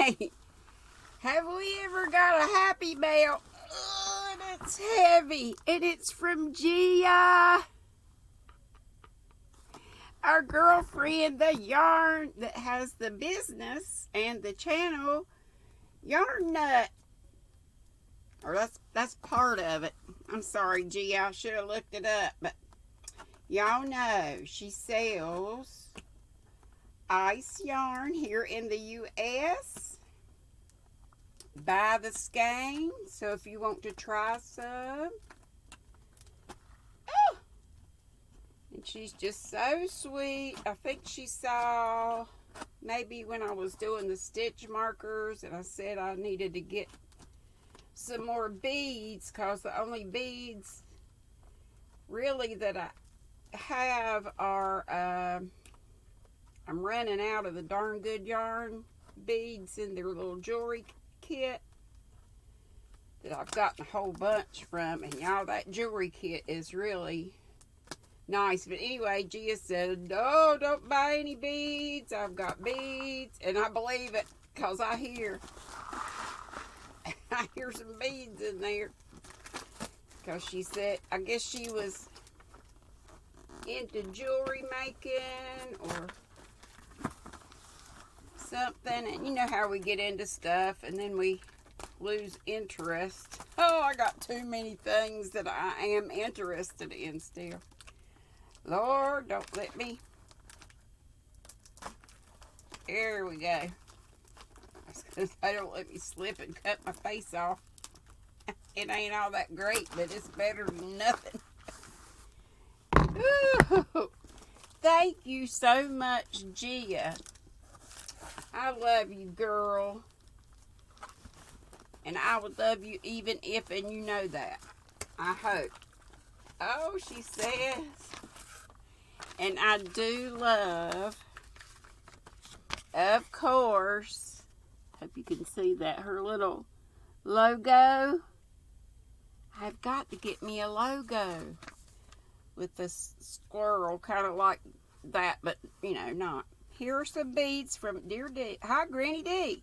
Hey, have we ever got a happy mail? Oh, and it's heavy, and it's from Gia, our girlfriend, the yarn that has the business and the channel, Yarn Nut. Or that's part of it. I'm sorry, Gia, I should have looked it up, but y'all know she sells ice yarn here in the U.S. by the skein. So if you want to try some. Oh! And she's just so sweet. I think she saw maybe when I was doing the stitch markers and I said I needed to get some more beads, because the only beads really that I have are I'm running out of the Darn Good Yarn beads in their little jewelry kit that I've gotten a whole bunch from, and y'all, that jewelry kit is really nice. But anyway, Gia said, no, don't buy any beads, I've got beads, and I believe it, because I hear some beads in there, because she said, I guess she was into jewelry making or something, and you know how we get into stuff and then we lose interest. Oh, I got too many things that I am interested in still. Lord, don't let me. There we go. I was gonna say, don't let me slip and cut my face off. It ain't all that great, but it's better than nothing. Ooh, thank you so much, Gia. I love you, girl. And I would love you even if, and you know that. I hope. Oh, she says. And I do love, of course, hope you can see that, her little logo. I've got to get me a logo with this squirrel, kind of like that, but, you know, not. Here are some beads from Dear Dee. Hi, GrannyDee.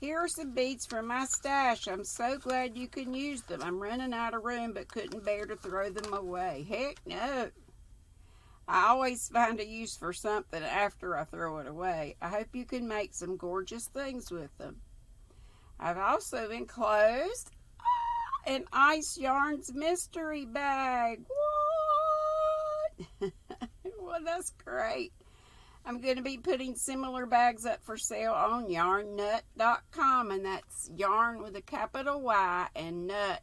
Here are some beads from my stash. I'm so glad you can use them. I'm running out of room, but couldn't bear to throw them away. Heck no. I always find a use for something after I throw it away. I hope you can make some gorgeous things with them. I've also enclosed an Ice Yarns mystery bag. What? Well, that's great. I'm going to be putting similar bags up for sale on yarnnut.com, and that's yarn with a capital Y and nut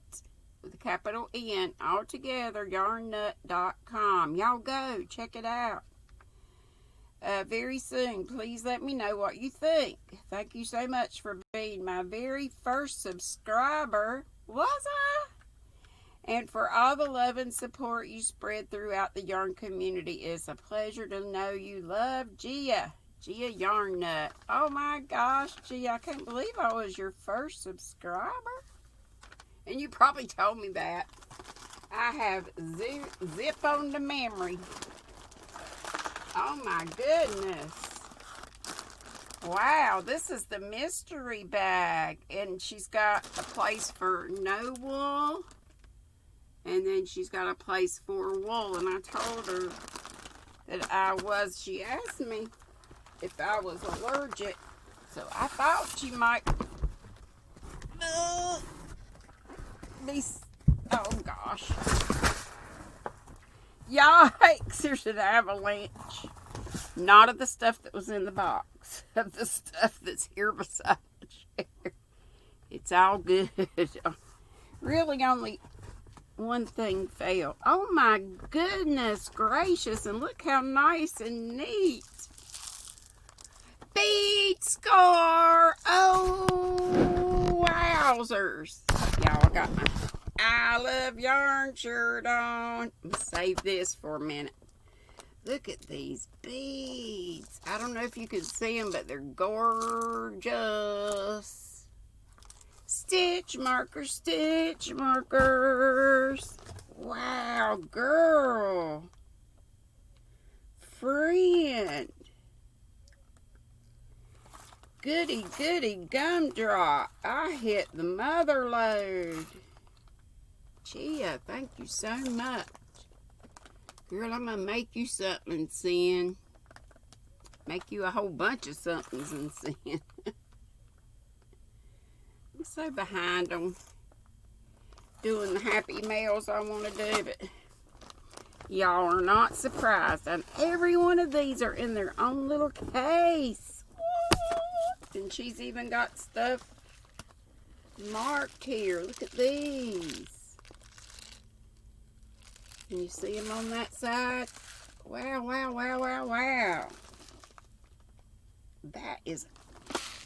with a capital N, all together, yarnnut.com. Y'all go, check it out. Very soon, please let me know what you think. Thank you so much for being my very first subscriber. Was I? And for all the love and support you spread throughout the yarn community. It's a pleasure to know you love Gia Yarn Nut. Oh my gosh, Gia, I can't believe I was your first subscriber. And you probably told me that. I have zip on the memory. Oh my goodness. Wow, this is the mystery bag. And she's got a place for no wool. And then she's got a place for wool. And I told her that she asked me if I was allergic. So I thought she might be, oh gosh. Yikes, there's an avalanche. Not of the stuff that was in the box. Of the stuff that's here beside the chair. It's all good. Really only one thing fell. Oh my goodness gracious, and look how nice and neat. Bead score. Oh, wowzers. Y'all, I got my I Love Yarn shirt on. Save this for a minute. Look at these beads. I don't know if you can see them, but they're gorgeous. Stitch markers, stitch markers. Wow, girl. Friend. Goody, goody gumdrop. I hit the mother load. Gia, thank you so much. Girl, I'm going to make you something, Sin. Make you a whole bunch of somethings and Sin. I'm so behind on doing the happy mails I want to do, but y'all are not surprised. And every one of these are in their own little case. And she's even got stuff marked here. Look at these. Can you see them on that side? Wow, wow, wow, wow, wow.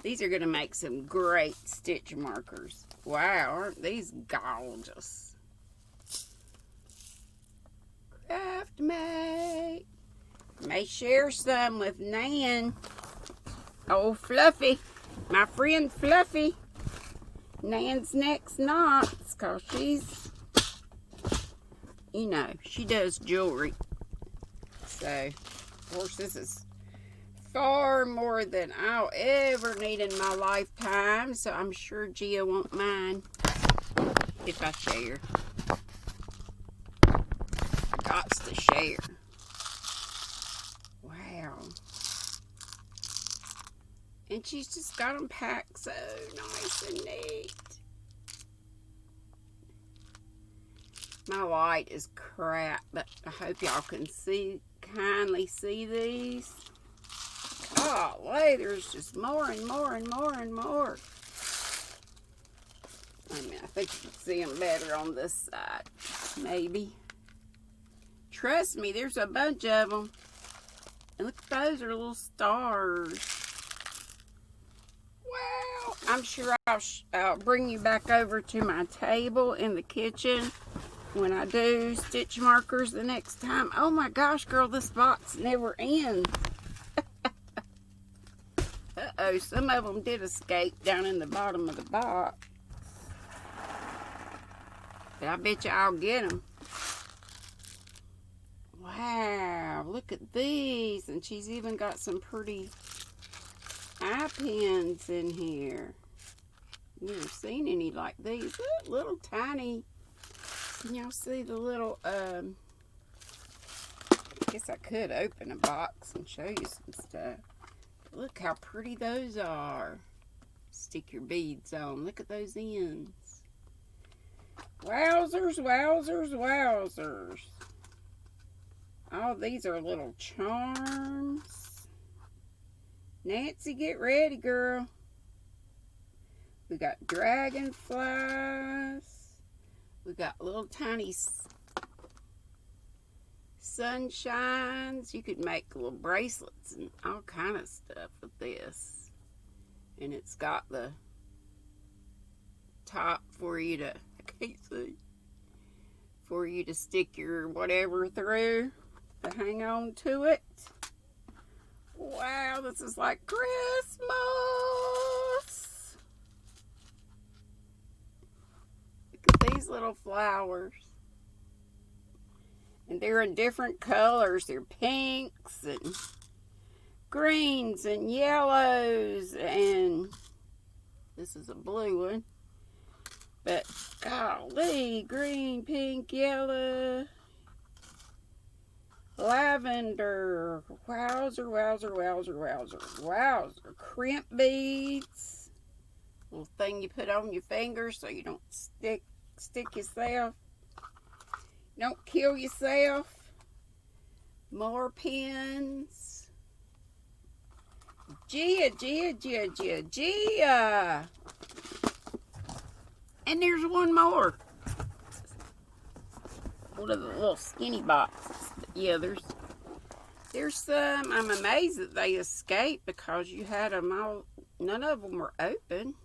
These are going to make some great stitch markers. Wow, aren't these gorgeous? Craft Mate. May share some with Nan. Oh, Fluffy. My friend Fluffy. Nan's next knots, because she's, you know, she does jewelry. So, of course, this is far more than I'll ever need in my lifetime. So I'm sure Gia won't mind if I share. Got to share. Wow. And she's just got them packed so nice and neat. My light is crap, but I hope y'all can kindly see these. Golly, there's just more and more and more and more. I mean, I think you can see them better on this side, maybe. Trust me, there's a bunch of them. And look, those are little stars. Wow. I'm sure I'll bring you back over to my table in the kitchen when I do stitch markers the next time. Oh my gosh, girl, this box never ends. Uh-oh, some of them did escape down in the bottom of the box. But I bet you I'll get them. Wow, look at these. And she's even got some pretty eye pins in here. Never seen any like these. Look, little tiny. Can y'all see the little, I guess I could open a box and show you some stuff. Look how pretty those are. Stick your beads on. Look at those ends. Wowzers, wowzers, wowzers. Oh, these are little charms. Nancy, get ready, girl. We got dragonflies. We got little tiny sunshines. You could make little bracelets and all kind of stuff with this. And it's got the top for you to, I can't see, for you to stick your whatever through to hang on to it. Wow, this is like Christmas. Look at these little flowers. And they're in different colors. They're pinks and greens and yellows. And this is a blue one. But golly, green, pink, yellow, lavender. Wowzer, wowzer, wowzer, wowzer, wowzer. Crimp beads. Little thing you put on your fingers so you don't stick yourself. Don't kill yourself. More pins. Gia. And there's one more. One of the little skinny boxes. Yeah, there's some. I'm amazed that they escaped because you had them all. None of them were open.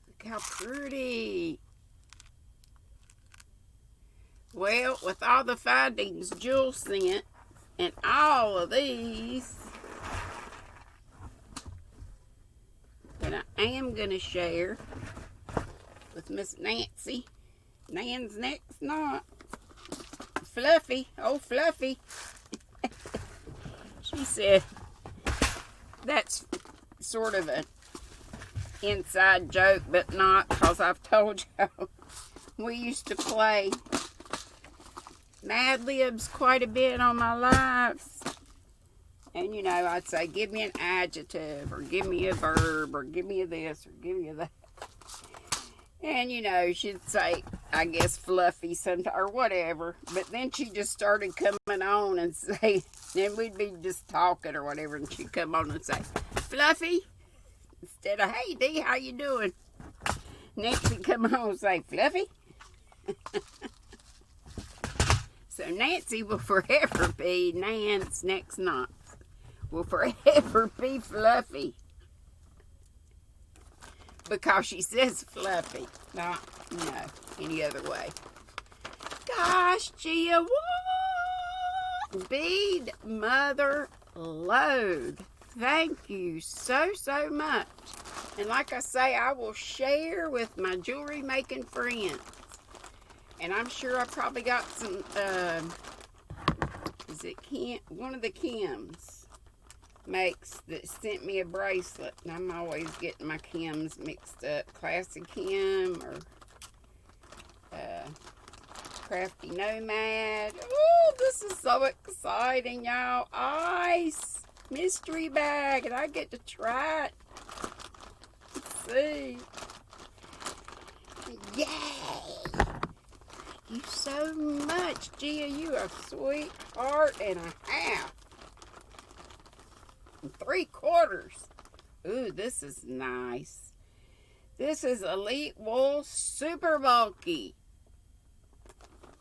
Look how pretty. Well, with all the findings Jewel sent and all of these that I am going to share with Miss Nancy, Nan's next knot. Fluffy, oh Fluffy. She said, that's sort of an inside joke, but not, because I've told you we used to play Mad Libs quite a bit on my lives. And, you know, I'd say, give me an adjective, or give me a verb, or give me a this, or give me a that. And, you know, she'd say, I guess, fluffy sometimes, or whatever. But then she just started coming on and say, then we'd be just talking or whatever, and she'd come on and say, Fluffy, instead of, hey, Dee, how you doing? Nancy come on and say, Fluffy. So Nancy will forever be Nance next month. Will forever be Fluffy. Because she says Fluffy, not, any other way. Gosh, Gia, what? Bead Mother Load. Thank you so, so much. And like I say, I will share with my jewelry making friends. And I'm sure I probably got some, is it Kim? One of the Kims makes that sent me a bracelet, and I'm always getting my Kims mixed up. Classic Kim or Crafty Nomad. Oh, this is so exciting, y'all. Ice mystery bag, and I get to try it. Let's see. Yay! Thank you so much, Gia. You are a sweetheart and a half. 3/4. Ooh, this is nice. This is Elite Wool Super Bulky.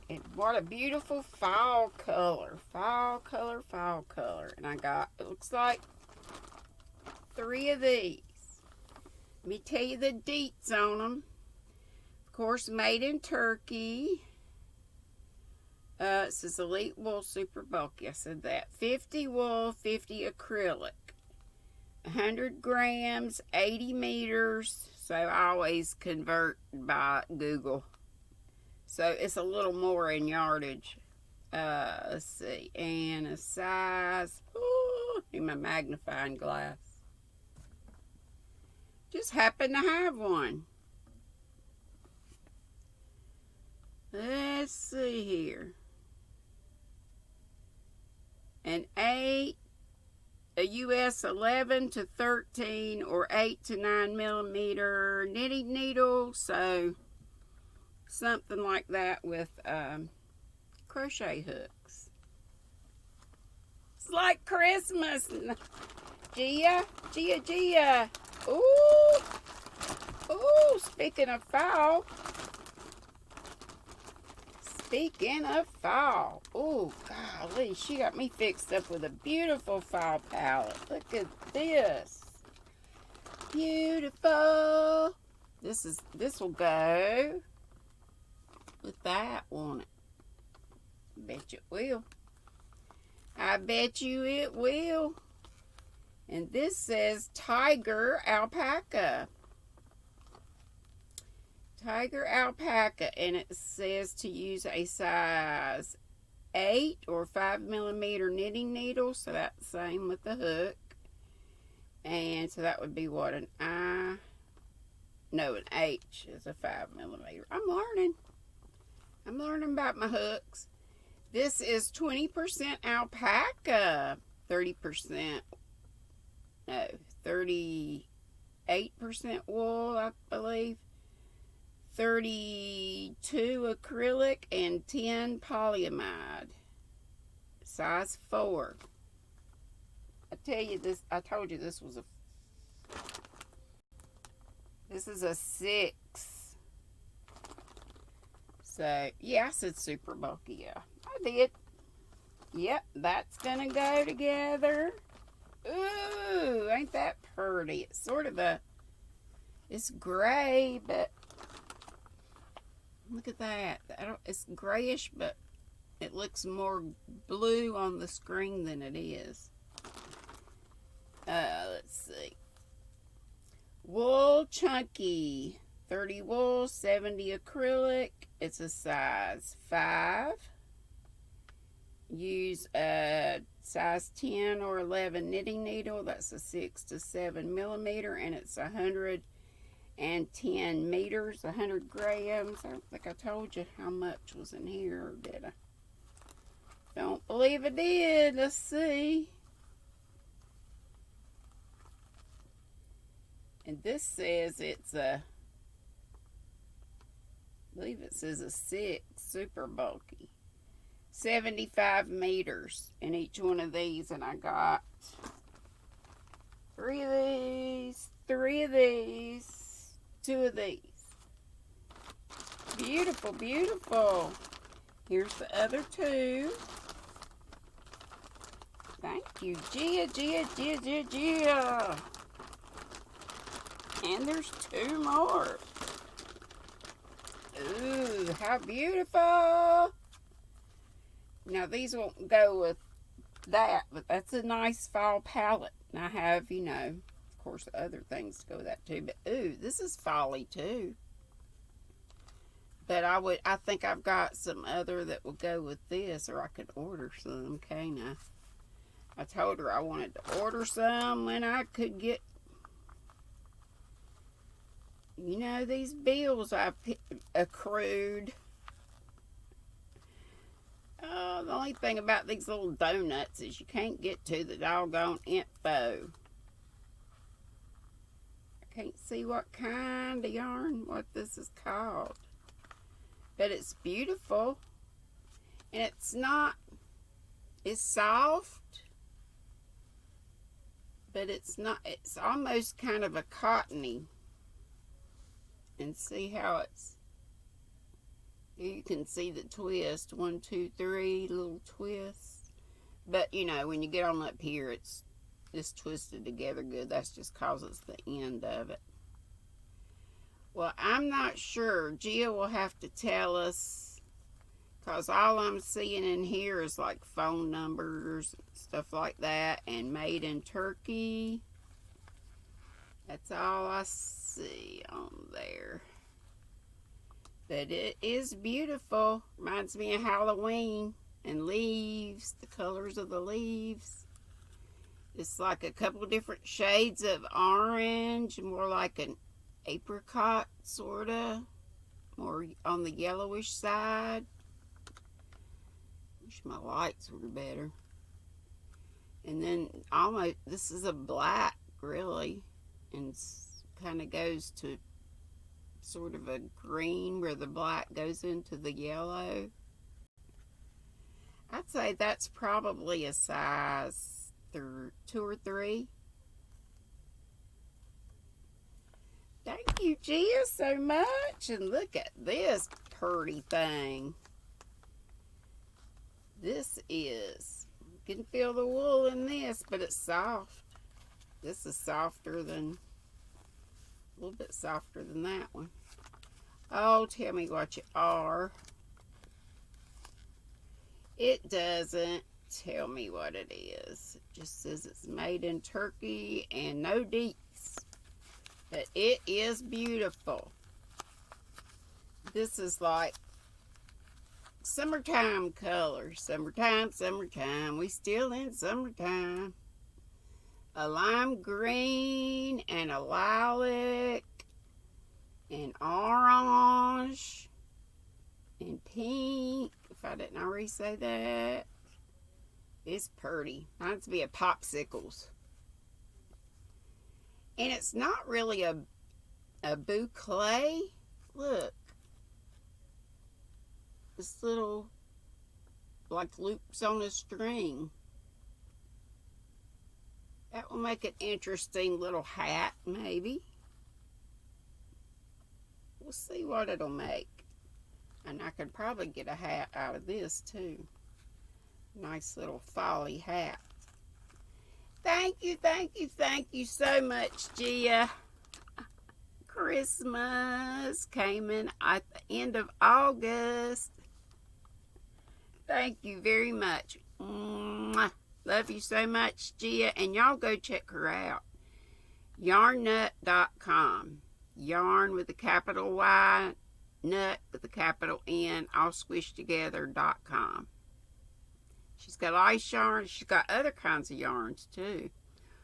And what a beautiful fall color. Fall color, fall color. And I got, it looks like 3 of these. Let me tell you the deets on them. Of course, made in Turkey. It says Elite Wool Super Bulky. I said that. 50 wool, 50 acrylic. 100 grams, 80 meters. So I always convert by Google. So it's a little more in yardage. Let's see. And a size. Ooh, need my magnifying glass. Just happen to have one. Let's see here. An 8, a US 11 to 13, or 8 to 9 millimeter knitting needle. So something like that with crochet hooks. It's like Christmas. Gia. Ooh. Ooh, speaking of fall. Speaking of fall, oh golly, she got me fixed up with a beautiful fall palette. Look at this, beautiful. This will go with that, won't it? Bet you it will. I bet you it will. And this says Tiger Alpaca. Tiger Alpaca, and it says to use a size 8 or 5 millimeter knitting needle, so that's the same with the hook. And so that would be what, an H is a 5 millimeter. I'm learning about my hooks. This is 20% alpaca, 38% wool, I believe. 32 acrylic and 10 polyamide. Size 4. I told you this was this is a 6. So, yeah, I said super bulky, yeah. I did. Yep, that's gonna go together. Ooh, ain't that pretty? It's sort of it's gray, but look at that. It's grayish, but it looks more blue on the screen than it is. Let's see. Wool Chunky. 30 wool, 70 acrylic. It's a size 5. use a size 10 or 11 knitting needle. That's a 6 to 7 millimeter, and it's 110 meters, 100 grams. I don't think I told you how much was in here, or did I? Don't believe I did. Let's see. And this says it's a, I believe it says a 6, super bulky. 75 meters in each one of these, and I got 3 of these, 3 of these, 2 of these. Beautiful, beautiful. Here's the other 2. Thank you, Gia, Gia, Gia, Gia, Gia. And there's 2 more. Ooh, how beautiful. Now, these won't go with that, but that's a nice fall palette. And I have, you know, of course, other things to go with that too. But, ooh, this is folly too. But I think I've got some other that will go with this, or I could order some, can't I? I told her I wanted to order some when I could get, you know, these bills I've accrued. The only thing about these little donuts is you can't get to the doggone info. I can't see what kind of yarn, what this is called. But it's beautiful. And it's not, it's soft. But it's not, it's almost kind of a cottony. And see how it's, you can see the twist, 1, 2, 3 little twists. But you know, when you get on up here, it's twisted together good. That's just cause it's the end of it. Well, I'm not sure. Gia will have to tell us, cause all I'm seeing in here is like phone numbers, stuff like that, and made in Turkey. That's all I see on there. But it is beautiful. Reminds me of Halloween and leaves, the colors of the leaves. It's like a couple different shades of orange, more like an apricot, sort of. More on the yellowish side. Wish my lights were better. And then almost, this is a black, really. And kind of goes to sort of a green where the black goes into the yellow. I'd say that's probably a size 2 or 3. Thank you, Gia, so much. And look at this pretty thing. This is, you can feel the wool in this, but it's soft. This is softer than, a little bit softer than that one. Oh, tell me what you are. It doesn't tell me what it is. It just says it's made in Turkey and no deets. But it is beautiful. This is like summertime color. Summertime, summertime. We still in summertime. A lime green and a lilac and orange and pink, if I didn't already say that. It's pretty. Reminds me of popsicles. And it's not really a boucle. Look. This little, like, loops on a string. That will make an interesting little hat, maybe. We'll see what it'll make. And I could probably get a hat out of this, too. Nice little folly hat. Thank you, thank you, thank you so much, Gia. Christmas came in at the end of August. Thank you very much. Mwah. Love you so much, Gia. And y'all go check her out. Yarnnut.com. Yarn with a capital Y, nut with a capital N, all squished together.com. She's got ice yarn. She's got other kinds of yarns too.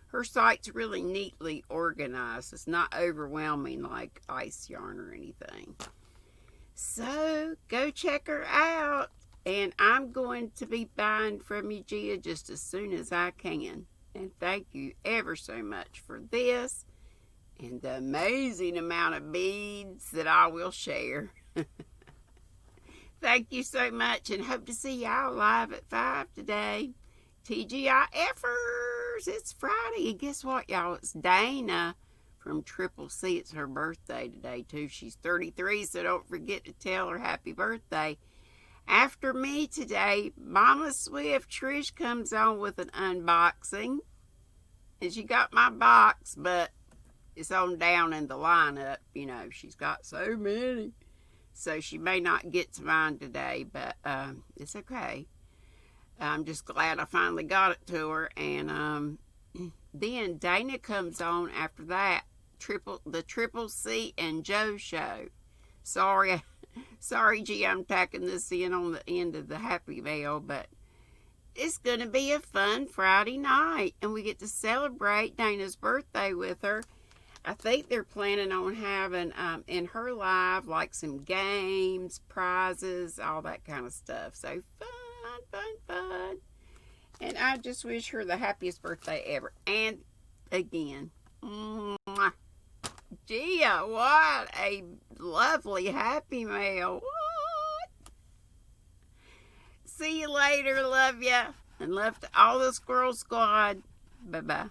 Her site's really neatly organized. It's not overwhelming like ice yarn or anything. So go check her out. And I'm going to be buying from you, Gia, just as soon as I can. And thank you ever so much for this and the amazing amount of beads that I will share. Thank you so much, and hope to see y'all live at 5 today. TGIFers, it's Friday. And guess what, y'all? It's Dana from Triple C. It's her birthday today, too. She's 33, so don't forget to tell her happy birthday. After me today, Mama Swift Trish comes on with an unboxing. And she got my box, but it's on down in the lineup. You know, she's got so many. So she may not get to mine today, but it's okay. I'm just glad I finally got it to her. And then Dana comes on after that. The Triple C and Joe show. Sorry, G, I'm tacking this in on the end of the Happy Mail, but it's going to be a fun Friday night, and we get to celebrate Dana's birthday with her. I think they're planning on having, in her live, like some games, prizes, all that kind of stuff. So fun. And I just wish her the happiest birthday ever. And again, mwah. Gia, what a lovely Happy Mail. What? See you later. Love ya. And love to all the Squirrel Squad. Bye-bye.